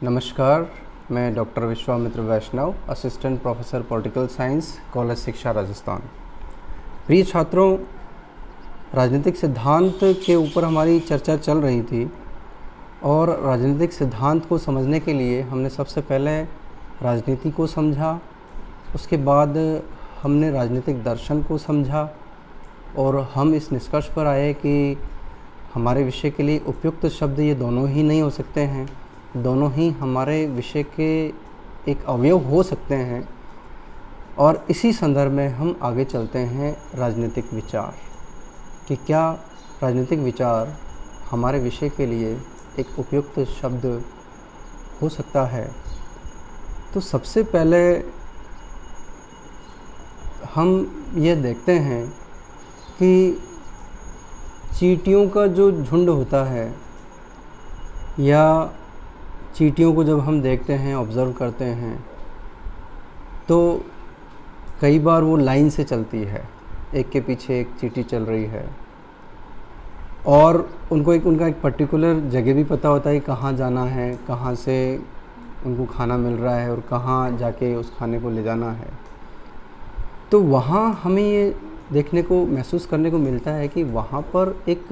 नमस्कार, मैं doctor Vishwamitra Vaishnav, assistant professor political science, college शिक्षा, राजस्थान। प्रिय छात्रों, राजनीतिक सिद्धांत के ऊपर हमारी चर्चा चल रही थी और राजनीतिक सिद्धांत को समझने के लिए हमने सबसे पहले राजनीति को समझा, उसके बाद हमने राजनीतिक दर्शन को समझा और हम इस निष्कर्ष पर आए कि हमारे विषय के लिए उपयुक्त शब्द ये दोनों ही नहीं हो सकते हैं, दोनों ही हमारे विषय के एक अवयव हो सकते हैं। और इसी संदर्भ में हम आगे चलते हैं राजनीतिक विचार कि क्या राजनीतिक विचार हमारे विषय के लिए एक उपयुक्त शब्द हो सकता है। तो सबसे पहले हम ये देखते हैं कि चींटियों का जो झुंड होता है या चींटियों को जब हम देखते हैं, ऑब्ज़र्व करते हैं, तो कई बार वो लाइन से चलती है, एक के पीछे एक चींटी चल रही है और उनका एक पर्टिकुलर जगह भी पता होता है कि कहाँ जाना है, कहाँ से उनको खाना मिल रहा है और कहाँ जाके उस खाने को ले जाना है। तो वहाँ हमें ये देखने को, महसूस करने को मिलता है कि वहाँ पर एक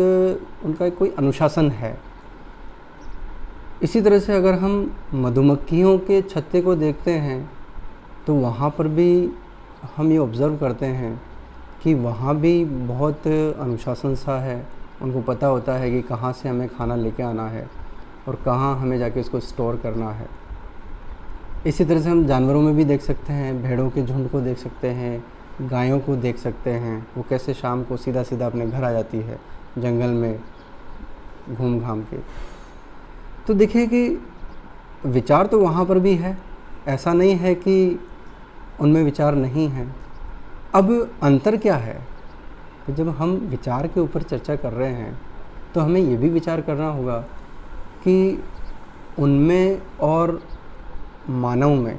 उनका कोई अनुशासन है। इसी तरह से अगर हम मधुमक्खियों के छत्ते को देखते हैं तो वहाँ पर भी हम ये ऑब्ज़र्व करते हैं कि वहाँ भी बहुत अनुशासन सा है। उनको पता होता है कि कहाँ से हमें खाना लेके आना है और कहाँ हमें जाके उसको स्टोर करना है। इसी तरह से हम जानवरों में भी देख सकते हैं, भेड़ों के झुंड को देख सकते हैं, गायों को देख सकते हैं, वो कैसे शाम को सीधा सीधा अपने घर आ जाती है जंगल में घूम घाम के। तो देखिए कि विचार तो वहाँ पर भी है, ऐसा नहीं है कि उनमें विचार नहीं है। अब अंतर क्या है कि जब हम विचार के ऊपर चर्चा कर रहे हैं तो हमें ये भी विचार करना होगा कि उनमें और मानव में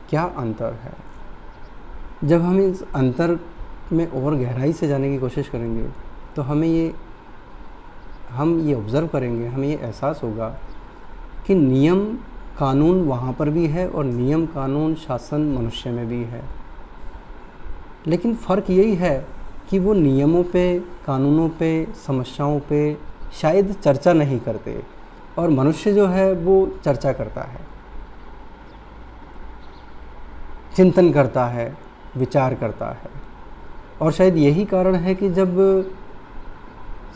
क्या अंतर है। जब हम इस अंतर में और गहराई से जाने की कोशिश करेंगे तो हम ये ऑब्ज़र्व करेंगे, हमें ये एहसास होगा कि नियम कानून वहाँ पर भी है और नियम कानून शासन मनुष्य में भी है। लेकिन फ़र्क यही है कि वो नियमों पे, कानूनों पे, समस्याओं पे शायद चर्चा नहीं करते और मनुष्य जो है वो चर्चा करता है, चिंतन करता है, विचार करता है। और शायद यही कारण है कि जब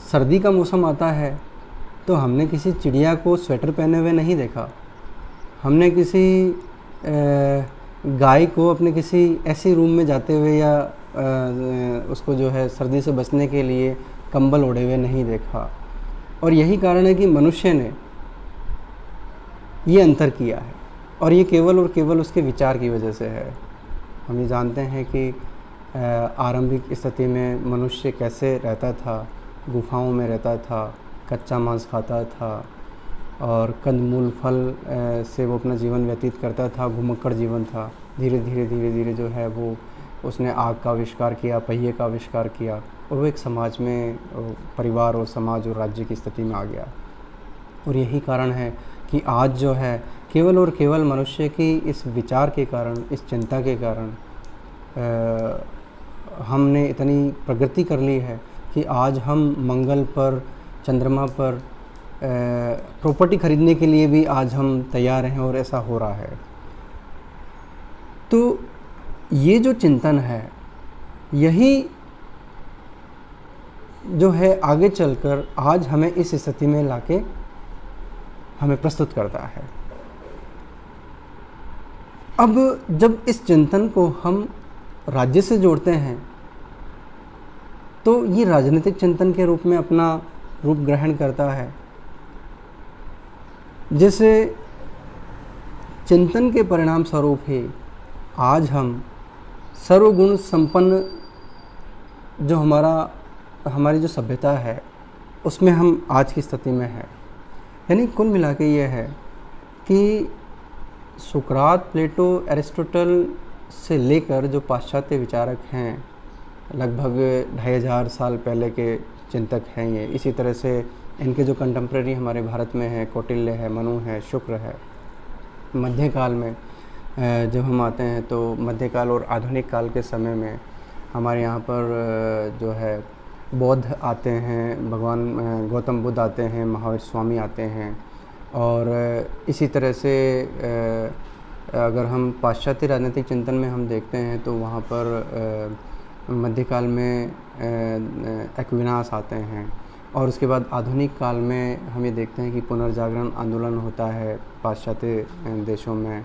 सर्दी का मौसम आता है तो हमने किसी चिड़िया को स्वेटर पहने हुए नहीं देखा, हमने किसी गाय को अपने किसी ऐसी रूम में जाते हुए या उसको जो है सर्दी से बचने के लिए कंबल ओढ़े हुए नहीं देखा। और यही कारण है कि मनुष्य ने ये अंतर किया है और ये केवल और केवल उसके विचार की वजह से है। हम ये जानते हैं कि आरंभिक स्थिति में मनुष्य कैसे रहता था, गुफाओं में रहता था, कच्चा मांस खाता था और कंदमूल फल से वो अपना जीवन व्यतीत करता था, घुमक्कड़ जीवन था। धीरे धीरे जो है वो उसने आग का आविष्कार किया, पहिए का आविष्कार किया और वो एक समाज में, परिवार और समाज और राज्य की स्थिति में आ गया। और यही कारण है कि आज जो है केवल और केवल मनुष्य की इस विचार के कारण, इस चिंता के कारण हमने इतनी प्रगति कर ली है कि आज हम मंगल पर, चंद्रमा पर प्रॉपर्टी खरीदने के लिए भी आज हम तैयार हैं और ऐसा हो रहा है। तो ये जो चिंतन है, यही जो है आगे चलकर आज हमें इस स्थिति में लाके हमें प्रस्तुत करता है। अब जब इस चिंतन को हम राज्य से जोड़ते हैं तो ये राजनीतिक चिंतन के रूप में अपना रूप ग्रहण करता है। जैसे चिंतन के परिणाम स्वरूप ही आज हम सर्वगुण संपन्न जो हमारी जो सभ्यता है उसमें हम आज की स्थिति में है। यानी कुल मिला के ये है कि सुकरात, प्लेटो, एरिस्टोटल से लेकर जो पाश्चात्य विचारक हैं, लगभग 2500 साल पहले के चिंतक हैं ये। इसी तरह से इनके जो कंटेम्प्रेरी हमारे भारत में है, कौटिल्य है, मनु है, शुक्र है। मध्यकाल में जब हम आते हैं तो मध्यकाल और आधुनिक काल के समय में हमारे यहाँ पर जो है बौद्ध आते हैं, भगवान गौतम बुद्ध आते हैं, महावीर स्वामी आते हैं। और इसी तरह से अगर हम पाश्चात्य राजनीतिक चिंतन में हम देखते हैं तो वहाँ पर मध्यकाल में एक्विनास आते हैं। और उसके बाद आधुनिक काल में हम ये देखते हैं कि पुनर्जागरण आंदोलन होता है पाश्चात्य देशों में,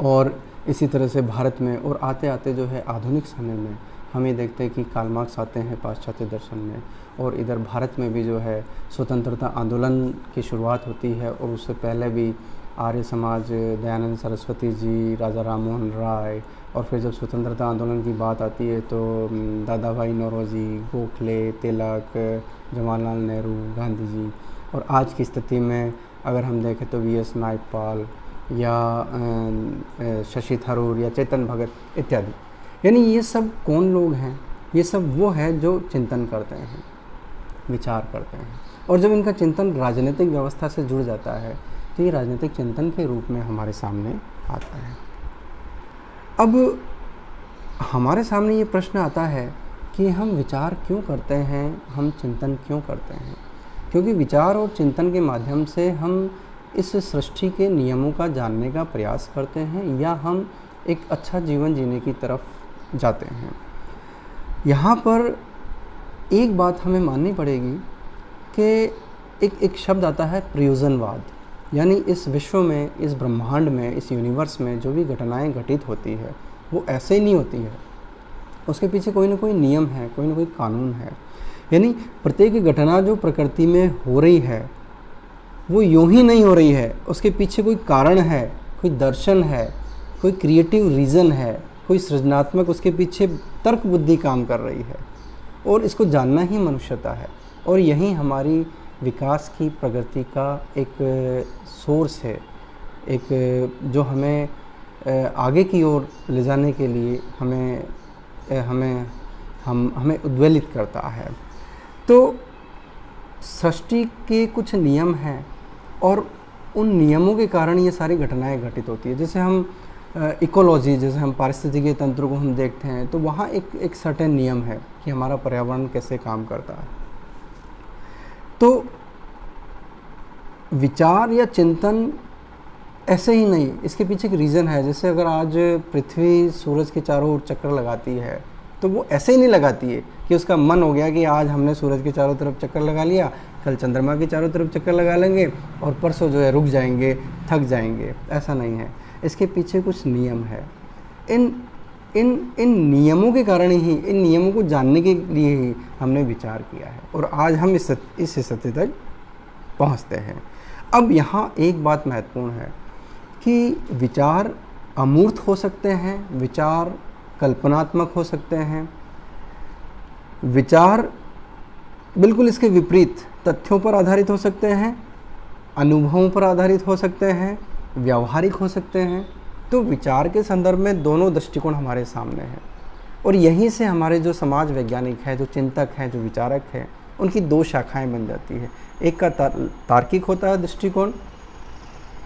और इसी तरह से भारत में। और आते आते जो है आधुनिक समय में हम ये देखते हैं कि कार्ल मार्क्स आते हैं पाश्चात्य दर्शन में, और इधर भारत में भी जो है स्वतंत्रता आंदोलन की शुरुआत होती है। और उससे पहले भी आर्य समाज, दयानंद सरस्वती जी, राजा राम मोहन राय, और फिर जब स्वतंत्रता आंदोलन की बात आती है तो दादा भाई नौरोजी, गोखले, तिलक, जवाहरलाल नेहरू, गांधी जी। और आज की स्थिति में अगर हम देखें तो वी एस नायकपाल या शशि थरूर या चेतन भगत इत्यादि। यानी ये सब कौन लोग हैं? ये सब वो है जो चिंतन करते हैं, विचार करते हैं। और जब इनका चिंतन राजनीतिक व्यवस्था से जुड़ जाता है तो ये राजनीतिक चिंतन के रूप में हमारे सामने आता है। अब हमारे सामने ये प्रश्न आता है कि हम विचार क्यों करते हैं, हम चिंतन क्यों करते हैं? क्योंकि विचार और चिंतन के माध्यम से हम इस सृष्टि के नियमों का जानने का प्रयास करते हैं, या हम एक अच्छा जीवन जीने की तरफ जाते हैं। यहाँ पर एक बात हमें माननी पड़ेगी कि एक शब्द आता है प्रयोजनवाद। यानी इस विश्व में, इस ब्रह्मांड में, इस यूनिवर्स में जो भी घटनाएं घटित होती है वो ऐसे ही नहीं होती है, उसके पीछे कोई ना कोई नियम है, कोई ना कोई कानून है। यानी प्रत्येक घटना जो प्रकृति में हो रही है वो यूं ही नहीं हो रही है, उसके पीछे कोई कारण है, कोई दर्शन है, कोई क्रिएटिव रीज़न है, कोई सृजनात्मक उसके पीछे तर्क बुद्धि काम कर रही है। और इसको जानना ही मनुष्यता है, और यही हमारी विकास की, प्रगति का एक सोर्स है, एक जो हमें आगे की ओर ले जाने के लिए हमें उद्वेलित करता है। तो सृष्टि के कुछ नियम हैं, और उन नियमों के कारण ये सारी घटनाएं घटित होती है। जैसे हम इकोलॉजी, जैसे हम पारिस्थितिकीय तंत्र को हम देखते हैं तो वहाँ एक सर्टेन नियम है कि हमारा पर्यावरण कैसे काम करता है। तो विचार या चिंतन ऐसे ही नहीं, इसके पीछे एक रीज़न है। जैसे अगर आज पृथ्वी सूरज के चारों ओर चक्कर लगाती है तो वो ऐसे ही नहीं लगाती है कि उसका मन हो गया कि आज हमने सूरज के चारों तरफ चक्कर लगा लिया, कल चंद्रमा के चारों तरफ चक्कर लगा लेंगे और परसों जो है रुक जाएंगे, थक जाएंगे। ऐसा नहीं है, इसके पीछे कुछ नियम है। इन नियमों के कारण ही, इन नियमों को जानने के लिए ही हमने विचार किया है, और आज हम इस स्थिति तक पहुंचते हैं। अब यहाँ एक बात महत्वपूर्ण है कि विचार अमूर्त हो सकते हैं, विचार कल्पनात्मक हो सकते हैं, विचार बिल्कुल इसके विपरीत तथ्यों पर आधारित हो सकते हैं, अनुभवों पर आधारित हो सकते हैं, व्यावहारिक हो सकते हैं। तो विचार के संदर्भ में दोनों दृष्टिकोण हमारे सामने हैं, और यहीं से हमारे जो समाज वैज्ञानिक है, जो चिंतक हैं, जो विचारक हैं, उनकी दो शाखाएं बन जाती है। एक का तार्किक होता है दृष्टिकोण,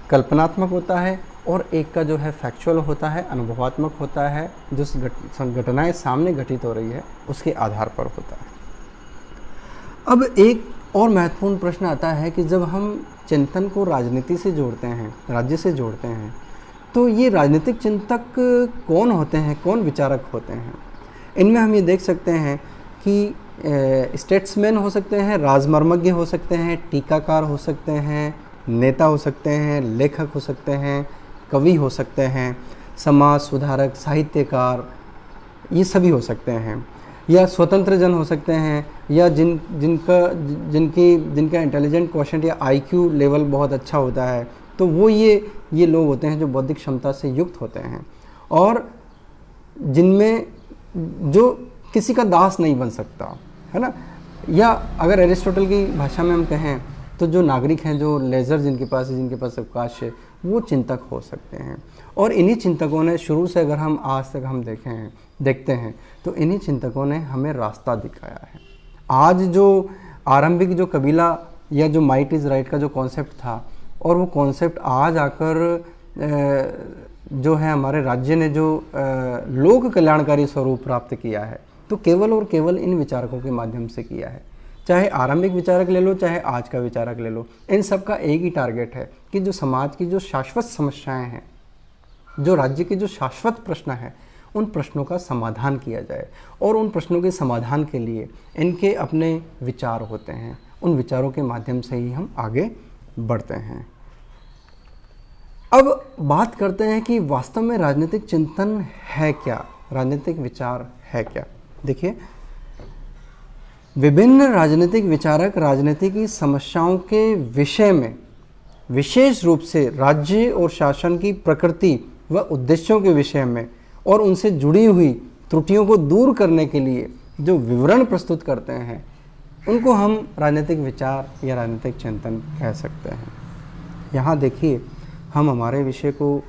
कल्पनात्मक होता है, और एक का जो है फैक्चुअल होता है, अनुभवात्मक होता है, जो घटनाएं सामने घटित हो रही है उसके आधार पर होता है। अब एक और महत्वपूर्ण प्रश्न आता है कि जब हम चिंतन को राजनीति से जोड़ते हैं, राज्य से जोड़ते हैं, तो ये राजनीतिक चिंतक कौन होते हैं, कौन विचारक होते हैं? इनमें हम ये देख सकते हैं कि स्टेट्समैन हो सकते हैं, राजमर्मज्ञ हो सकते हैं, टीकाकार हो सकते हैं, नेता हो सकते हैं, लेखक हो सकते हैं, कवि हो सकते हैं, समाज सुधारक, साहित्यकार, ये सभी हो सकते हैं, या स्वतंत्र जन हो सकते हैं, या जिनका इंटेलिजेंट क्वोशेंट या आईक्यू लेवल बहुत अच्छा होता है, तो वो ये लोग होते हैं जो बौद्धिक क्षमता से युक्त होते हैं, और जिनमें जो किसी का दास नहीं बन सकता है ना। या अगर एरिस्टोटल की भाषा में हम कहें तो जो नागरिक हैं, जो लेजर जिनके पास है, जिनके पास अवकाश है, वो चिंतक हो सकते हैं। और इन्हीं चिंतकों ने शुरू से, अगर हम आज तक हम देखते हैं तो इन्हीं चिंतकों ने हमें रास्ता दिखाया है। आज जो आरंभिक जो कबीला या जो माइट इज़ राइट का जो कॉन्सेप्ट था, और वो कॉन्सेप्ट आज आकर जो है हमारे राज्य ने जो लोक कल्याणकारी स्वरूप प्राप्त किया है, तो केवल और केवल इन विचारकों के माध्यम से किया है। चाहे आरंभिक विचारक ले लो, चाहे आज का विचारक ले लो, इन सब का एक ही टारगेट है कि जो समाज की जो शाश्वत समस्याएं हैं, जो राज्य के जो शाश्वत प्रश्न हैं, उन प्रश्नों का समाधान किया जाए। और उन प्रश्नों के समाधान के लिए इनके अपने विचार होते हैं, उन विचारों के माध्यम से ही हम आगे बढ़ते हैं। अब बात करते हैं कि वास्तव में राजनीतिक चिंतन है क्या, राजनीतिक विचार है क्या। देखिए, विभिन्न राजनीतिक विचारक राजनीति की समस्याओं के विषय में, विशेष रूप से राज्य और शासन की प्रकृति व उद्देश्यों के विषय में और उनसे जुड़ी हुई त्रुटियों को दूर करने के लिए जो विवरण प्रस्तुत करते हैं, उनको हम राजनीतिक विचार या राजनीतिक चिंतन कह सकते हैं। यहाँ देखिए, हम हमारे विषय को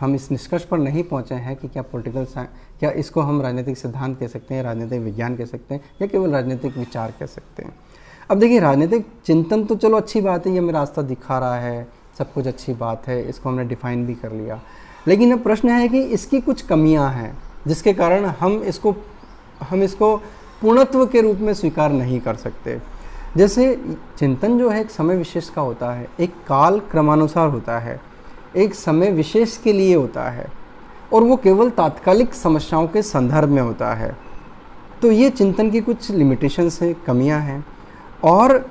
हम इस निष्कर्ष पर नहीं पहुँचे हैं कि क्या इसको हम राजनीतिक सिद्धांत कह सकते हैं, राजनीतिक विज्ञान कह सकते हैं, या केवल राजनीतिक विचार कह सकते हैं। अब देखिए, राजनीतिक चिंतन तो चलो अच्छी बात है, ये हमें रास्ता दिखा रहा है, सब कुछ अच्छी बात है, इसको हमने डिफाइन भी कर लिया। लेकिन अब प्रश्न है कि इसकी कुछ कमियां हैं जिसके कारण हम इसको पूर्णत्व के रूप में स्वीकार नहीं कर सकते। जैसे चिंतन जो है एक समय विशेष का होता है, एक काल क्रमानुसार होता है, एक समय विशेष के लिए होता है, और वो केवल तात्कालिक समस्याओं के संदर्भ में होता है। तो ये चिंतन की कुछ लिमिटेशंस हैं, कमियां हैं। और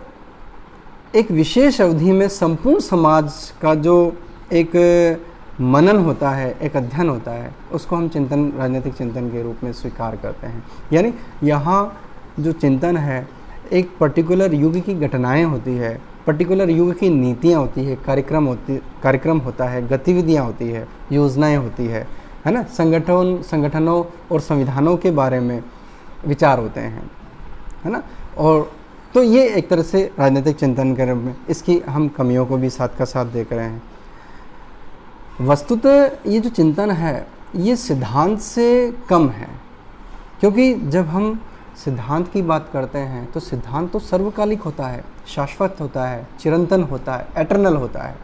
एक विशेष अवधि में संपूर्ण समाज का जो एक मनन होता है, एक अध्ययन होता है, उसको हम चिंतन, राजनीतिक चिंतन के रूप में स्वीकार करते हैं। यानी यहाँ जो चिंतन है, एक पर्टिकुलर युग की घटनाएं होती है, पर्टिकुलर युग की नीतियाँ होती है, कार्यक्रम होता है, गतिविधियाँ होती है, योजनाएं होती है ना, संगठनों और संविधानों के बारे में विचार होते हैं, है ना। और तो ये एक तरह से राजनीतिक चिंतन के रूप में, इसकी हम कमियों को भी साथ का साथ देख रहे हैं। वस्तुतः ये जो चिंतन है, ये सिद्धांत से कम है, क्योंकि जब हम सिद्धांत की बात करते हैं तो सिद्धांत तो सर्वकालिक होता है, शाश्वत होता है, चिरंतन होता है, एटर्नल होता है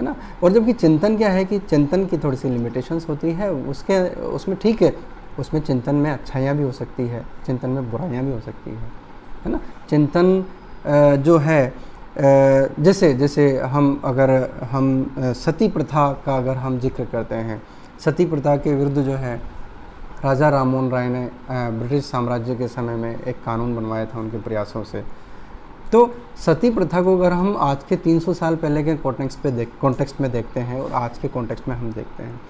ना। और जबकि चिंतन क्या है कि चिंतन की थोड़ी सी लिमिटेशंस होती है, उसमें ठीक है, उसमें चिंतन में अच्छाइयाँ भी हो सकती है, चिंतन में बुराइयाँ भी हो सकती है ना। चिंतन जो है, जैसे हम सती प्रथा का अगर हम जिक्र करते हैं, सती प्रथा के विरुद्ध जो है राजा राममोहन राय ने ब्रिटिश साम्राज्य के समय में एक कानून बनवाया था उनके प्रयासों से। तो सती प्रथा को अगर हम आज के 300 साल पहले के कॉन्टेक्स्ट में देखते हैं और आज के कॉन्टेक्स्ट में हम देखते हैं,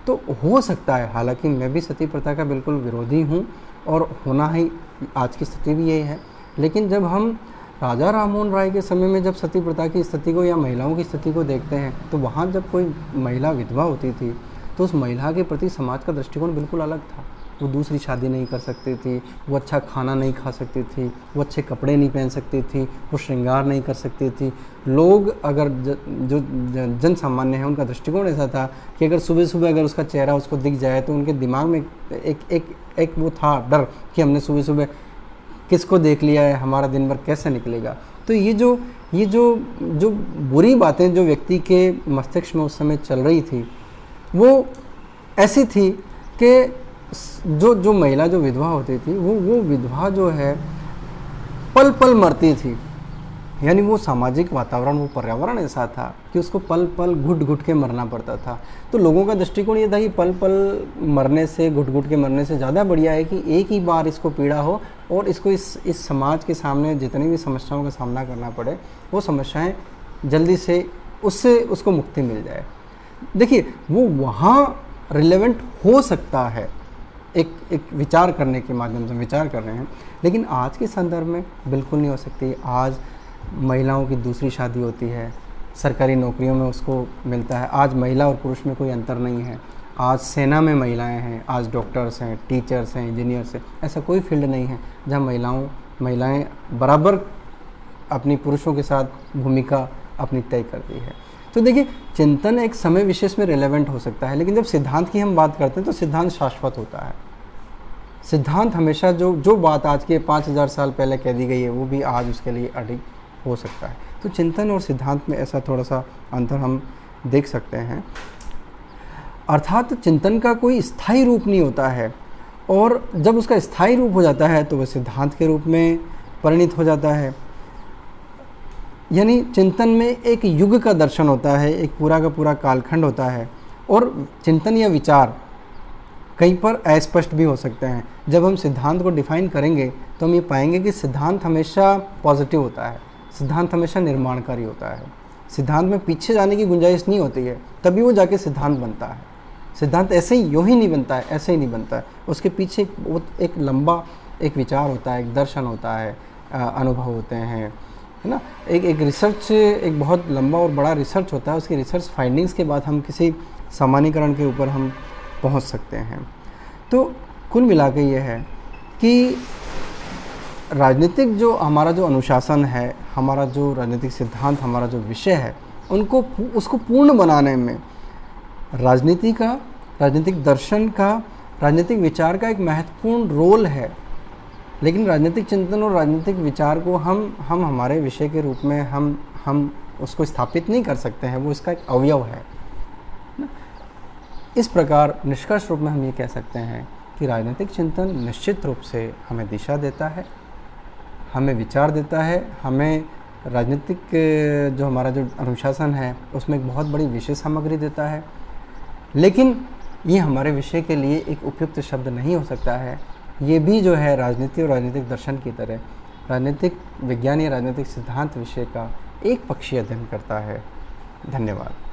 तो हो सकता है, हालांकि मैं भी सती प्रथा का बिल्कुल विरोधी हूँ और होना ही, आज की स्थिति भी यही है, लेकिन जब हम राजा राममोहन राय के समय में जब सती प्रथा की स्थिति को या महिलाओं की स्थिति को देखते हैं, तो वहाँ जब कोई महिला विधवा होती थी तो उस महिला के प्रति समाज का दृष्टिकोण बिल्कुल अलग था। वो दूसरी शादी नहीं कर सकती थी, वो अच्छा खाना नहीं खा सकती थी, वो अच्छे कपड़े नहीं पहन सकती थी, वो श्रृंगार नहीं कर सकती थी। लोग अगर जो जन सामान्य है, उनका दृष्टिकोण ऐसा था कि अगर सुबह सुबह अगर उसका चेहरा उसको दिख जाए तो उनके दिमाग में एक वो था डर कि हमने सुबह सुबह किसको देख लिया है, हमारा दिन भर कैसे निकलेगा। तो ये जो बुरी बातें जो व्यक्ति के मस्तिष्क में उस समय चल रही थी, वो ऐसी थी कि जो महिला जो विधवा होती थी, वो विधवा जो है पल पल मरती थी। यानी वो सामाजिक वातावरण, वो पर्यावरण ऐसा था कि उसको पल पल घुट घुट के मरना पड़ता था। तो लोगों का दृष्टिकोण ये था कि पल पल मरने से, घुट घुट के मरने से ज़्यादा बढ़िया है कि एक ही बार इसको पीड़ा हो और इसको इस समाज के सामने जितनी भी समस्याओं का सामना करना पड़े, वो समस्याएं जल्दी से उसको मुक्ति मिल जाए। देखिए, वो वहाँ रिलेवेंट हो सकता है, एक विचार करने के माध्यम से विचार कर रहे हैं, लेकिन आज के संदर्भ में बिल्कुल नहीं हो सकती। आज महिलाओं की दूसरी शादी होती है, सरकारी नौकरियों में उसको मिलता है। आज महिला और पुरुष में कोई अंतर नहीं है। आज सेना में महिलाएं हैं, आज डॉक्टर्स हैं, टीचर्स हैं, इंजीनियर्स हैं। ऐसा कोई फील्ड नहीं है जहाँ महिलाएं बराबर अपनी पुरुषों के साथ भूमिका अपनी तय करती है। तो देखिए, चिंतन एक समय विशेष में रिलेवेंट हो सकता है, लेकिन जब सिद्धांत की हम बात करते हैं तो सिद्धांत शाश्वत होता है। सिद्धांत हमेशा जो बात आज के 5000 साल पहले कह दी गई है वो भी आज उसके लिए अडिग हो सकता है। तो चिंतन और सिद्धांत में ऐसा थोड़ा सा अंतर हम देख सकते हैं। अर्थात चिंतन का कोई स्थायी रूप नहीं होता है, और जब उसका स्थायी रूप हो जाता है तो वह सिद्धांत के रूप में परिणित हो जाता है। यानी चिंतन में एक युग का दर्शन होता है, एक पूरा का पूरा कालखंड होता है, और चिंतन या विचार कहीं पर अस्पष्ट भी हो सकते हैं। जब हम सिद्धांत को डिफाइन करेंगे तो हम ये पाएंगे कि सिद्धांत हमेशा पॉजिटिव होता है, सिद्धांत हमेशा निर्माणकारी होता है, सिद्धांत में पीछे जाने की गुंजाइश नहीं होती है, तभी वो जाके सिद्धांत बनता है। सिद्धांत ऐसे ही यूँ ही नहीं बनता है, ऐसे ही नहीं बनता है, उसके पीछे एक लंबा एक विचार होता है, एक दर्शन होता है, अनुभव होते हैं, है ना। एक रिसर्च, एक बहुत लंबा और बड़ा रिसर्च होता है, उसकी रिसर्च फाइंडिंग्स के बाद हम किसी सामान्यीकरण के ऊपर हम पहुंच सकते हैं। तो कुल मिला के ये है कि राजनीतिक जो हमारा जो अनुशासन है, हमारा जो राजनीतिक सिद्धांत, हमारा जो विषय है, उसको पूर्ण बनाने में राजनीति का, राजनीतिक दर्शन का, राजनीतिक विचार का एक महत्वपूर्ण रोल है। लेकिन राजनीतिक चिंतन और राजनीतिक विचार को हम हमारे विषय के रूप में हम उसको स्थापित नहीं कर सकते हैं, वो इसका एक अवयव है। इस प्रकार निष्कर्ष रूप में हम ये कह सकते हैं कि राजनीतिक चिंतन निश्चित रूप से हमें दिशा देता है, हमें विचार देता है, हमें राजनीतिक जो हमारा जो अनुशासन है उसमें एक बहुत बड़ी विषय सामग्री देता है। लेकिन ये हमारे विषय के लिए एक उपयुक्त शब्द नहीं हो सकता है। ये भी जो है राजनीति और राजनीतिक दर्शन की तरह राजनीतिक विज्ञान या राजनीतिक सिद्धांत विषय का एक पक्षीय अध्ययन करता है। धन्यवाद।